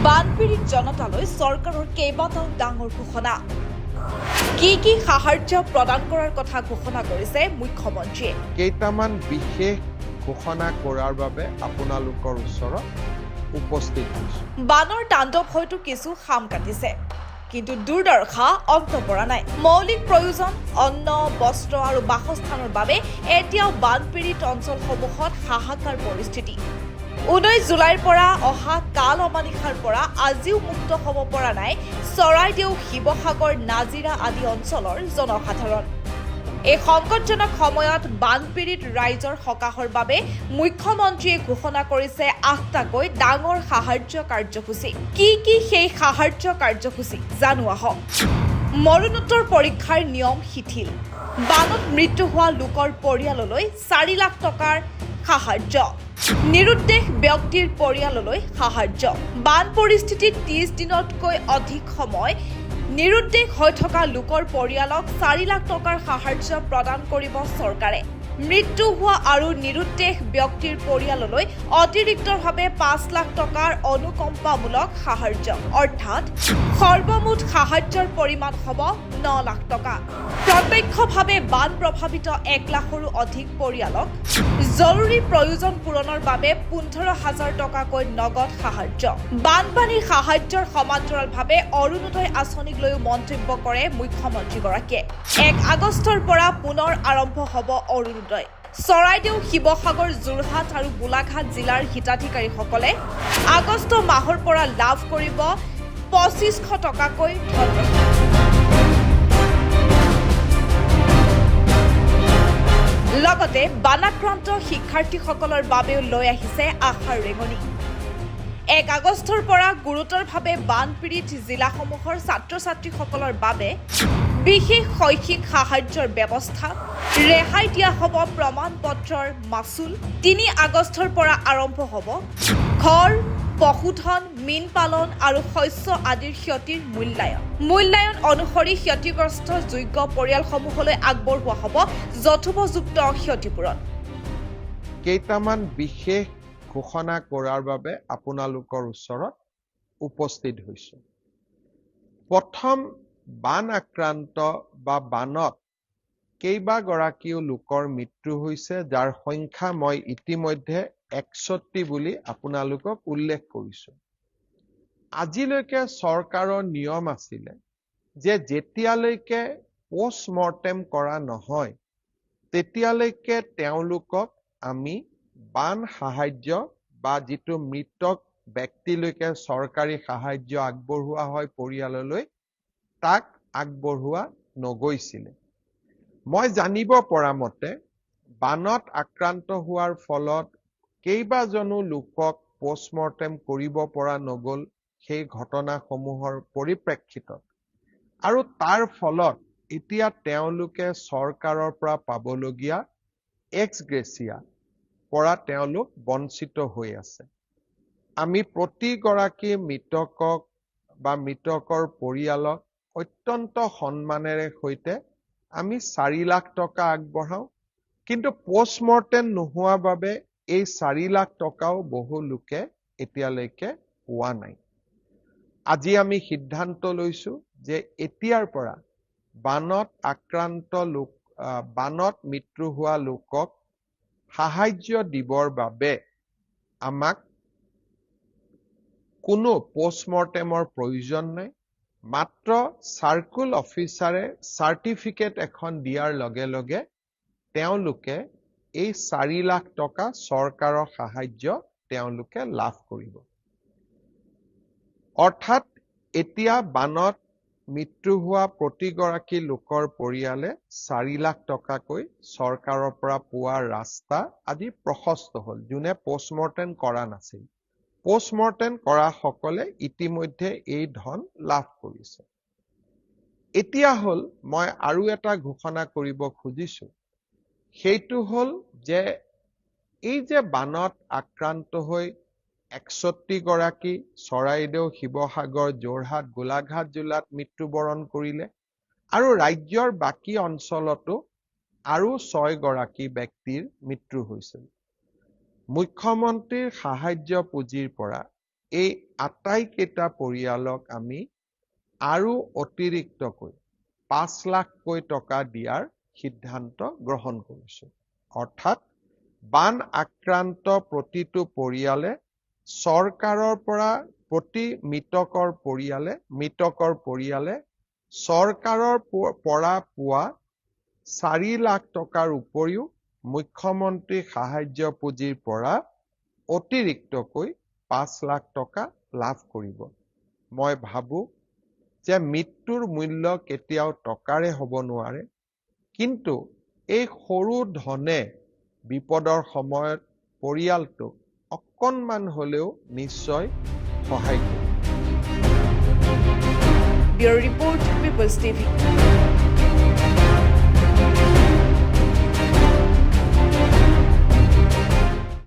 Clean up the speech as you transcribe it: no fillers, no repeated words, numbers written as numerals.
বানপীড়িত জনতালৈ চৰকাৰৰ কেইবাটাও ডাঙৰ ঘোষণা কি সাহায্য প্ৰদান কৰাৰ কথা ঘোষণা কৰিছে মুখ্যমন্ত্ৰীয়ে কেইটামান বিশেষ ঘোষণা কৰাৰ বাবে আপোনালোকৰ ওচৰত উপস্থিত হৈছো বানৰ তাণ্ডৱ হয়তো কিছু খাম কাটিছে কিন্তু দুৰ্দশা অন্ত পৰা নাই মৌলিক প্ৰয়োজন অন্ন বস্ত্ৰ আৰু বাসস্থানৰ বাবে এতিয়াও বানপীড়িত অঞ্চলসমূহত হাহাকাৰ পৰিস্থিতি 19 জুলাইৰ পৰা অহা কাল অমানিশাৰ পৰা আজিও মুক্ত হ'ব পৰা নাই চৰাইদেউ শিৱসাগৰ নাজিৰা আদি অঞ্চলৰ জনসাধাৰণ এই সংকটজনক সময়ত বানপীড়িত ৰাইজৰ সকাহৰ বাবে মুখ্যমন্ত্ৰীয়ে ঘোষণা কৰিছে 8টাকৈ ডাঙৰ সাহায্য কাৰ্যসূচী কি সেই সাহায্য কাৰ্যসূচী জানো আহক মৰণোত্তৰ পৰীক্ষাৰ নিয়ম শিথিল বানত মৃত্যু হোৱা লোকৰ পৰিয়াললৈ 4 লাখ টকাৰ সাহায্য নিৰুদ্দেশ ব্যক্তিৰ পৰিয়াললৈ সাহায্য বান পৰিস্থিতিত 30 দিনতকৈ অধিক সময় নিৰুদ্দেশ হৈ থকা লোকৰ পৰিয়ালক 4 লাখ টকাৰ সাহায্য প্ৰদান কৰিব চৰকাৰে মৃত্যু হোৱা আৰু নিৰুদ্দেশ ব্যক্তিৰ পৰিয়াললৈ অতিৰিক্তভাৱে 5 লাখ টকাৰ অনুকম্পামূলক সাহায্য অৰ্থাৎ সৰ্বমুঠ সাহায্যৰ পৰিমাণ হ'ব 9 লাখ টকা প্ৰত্যক্ষভাৱে বান প্ৰভাৱিত 1 লাখৰো অধিক পৰিয়ালক জৰুৰী প্ৰয়োজন পূৰণৰ বাবে 15,000 টকাকৈ নগদ সাহায্য বানপানীৰ সাহায্যৰ সমান্তৰালভাৱে অৰুণোদয় আঁচনিক লৈও মন্তব্য কৰে মুখ্যমন্ত্ৰীগৰাকীয়ে 1 আগষ্টৰ পৰা পুনৰ আৰম্ভ হ'ব অৰুণোদয় চৰাইদেউ শিৱসাগৰ যোৰহাট আৰু গোলাঘাট জিলাৰ হিতাধিকাৰীসকলে আগষ্ট মাহৰ পৰা লাভ কৰিব 2500 টকাকৈ ধনৰাশি লগতে বানাক্ৰান্ত শিক্ষাৰ্থীসকলৰ বাবেও লৈ আহিছে আশাৰ ৰেঙনি 1 আগষ্টৰ পৰা গুৰুতৰভাৱে বানপীড়িত জিলাসমূহৰ ছাত্ৰ ছাত্ৰীসকলৰ বাবে বিশেষ শৈক্ষিক সাহায্যৰ ব্যৱস্থা ৰেহাই দিয়া হ'ব প্ৰমাণ পত্ৰৰ মাচুল 3 আগষ্টৰ পৰা আৰম্ভ হ'ব ঘৰ পশুধন মীন পালন আৰু শস্য আদিৰ ক্ষতিৰ মূল্যায়ন অনুসৰি ক্ষতিগ্ৰস্ত যোগ্য পৰিয়ালসমূহলৈ আগবঢ়োৱা হ'ব যথোপযুক্ত ক্ষতিপূৰণ কেইটামান বিশেষ ঘোষণা কৰাৰ বাবে আপোনালোকৰ ওচৰত উপস্থিত হৈছো প্ৰথম বান আক্ৰান্ত বা বানত কেইবাগৰাকীও লোকৰ মৃত্যু হৈছে যাৰ সংখ্যা মই ইতিমধ্যে 61 বুলি আপোনালোকক উল্লেখ কৰিছো আজিলৈকে চৰকাৰৰ নিয়ম আছিলে যে যেতিয়ালৈকে পোষ্টমৰ্টেম কৰা নহয় তেতিয়ালৈকে তেওঁলোকক আমি বান সাহায্য বা যিটো মৃতক ব্যক্তিলৈকে চৰকাৰী সাহায্য আগবঢ়োৱা হয় পৰিয়াললৈ তাক আগবঢ়োৱা নগৈছিলে মই জানিব পৰা মতে বানত আক্ৰান্ত হোৱাৰ ফলত কেইবাজনো লোকক পোষ্টমৰ্টেম কৰিব পৰা নগল সেই ঘটনাসমূহৰ পৰিপ্ৰেক্ষিতত আৰু তাৰ ফলত এতিয়া তেওঁলোকে চৰকাৰৰ পৰা পাবলগীয়া এক্স গ্ৰেচিয়া পৰা তেওঁলোক বঞ্চিত হৈ আছে আমি প্ৰতিগৰাকী মৃতকক বা মৃতকৰ পৰিয়ালক অত্যন্ত সন্মানেৰে সৈতে আমি 4 লাখ টকা আগবঢ়াও কিন্তু পোষ্টমৰ্টেম নোহোৱা বাবে এই 4 লাখ টকাও বহু লোকে এতিয়ালৈকে পোৱা নাই আজি আমি সিদ্ধান্ত লৈছো যে এতিয়াৰ পৰা বানত আক্ৰান্ত লোক বানত মৃত্যু হোৱা লোকক সাহায্য দিবৰ বাবে আমাক কোনো পোষ্টমৰ্টেমৰ প্ৰয়োজন নাই মাত্ৰ সাৰ্কুল অফিচাৰে সাৰ্টিফিকেট এখন দিয়াৰ লগে লগে তেওঁলোকে এই 4 লাখ টকা চৰকাৰৰ সাহায্য তেওঁলোকে লাভ কৰিব অৰ্থাৎ এতিয়া বানত মৃত্যু হোৱা প্ৰতিগৰাকী লোকৰ পৰিয়ালে 4 লাখ টকাকৈ চৰকাৰৰ পৰা পোৱাৰ ৰাস্তা আজি প্ৰশস্ত হ'ল যোনে পোষ্টমৰ্টেম কৰা নাছিল পোষ্টমৰ্টেম কৰা সকলে ইতিমধ্যে এই ধন লাভ কৰিছে এতিয়া হ'ল মই আৰু এটা ঘোষণা কৰিব খুজিছো সেইটো হ'ল যে এই যে বানত আক্ৰান্ত হৈ 61 গৰাকী চৰাইদেউ শিৱসাগৰ যোৰহাট গোলাঘাট জিলাত মৃত্যুবৰণ কৰিলে আৰু ৰাজ্যৰ বাকী অঞ্চলতো আৰু 6 গৰাকী ব্যক্তিৰ মৃত্যু হৈছিল মুখ্যমন্ত্ৰীৰ সাহায্য পুঁজিৰ পৰা এই আটাইকেইটা পৰিয়ালক আমি আৰু অতিৰিক্তকৈ 5 লাখকৈ টকা দিয়াৰ সিদ্ধান্ত গ্ৰহণ কৰিছো। অৰ্থাৎ বান আক্ৰান্ত প্ৰতিটো পৰিয়ালে চৰকাৰৰ পৰা প্ৰতি মৃতকৰ পৰিয়ালে চৰকাৰৰ পৰা পোৱা 4 লাখ টকাৰ উপৰিও মুখ্যমন্ত্ৰী সাহায্য পুঁজিৰ পৰা অতিৰিক্তকৈ 5 লাখ টকা লাভ কৰিব। মই ভাবো যে মৃত্যুৰ মূল্য কেতিয়াও টকাৰে হ'ব নোৱাৰে, কিন্তু এই সৰু ধনে বিপদৰ সময়ত পৰিয়ালটোক অকণমান হ'লেও নিশ্চয় সহায় কৰিব। Bureau report, people's TV.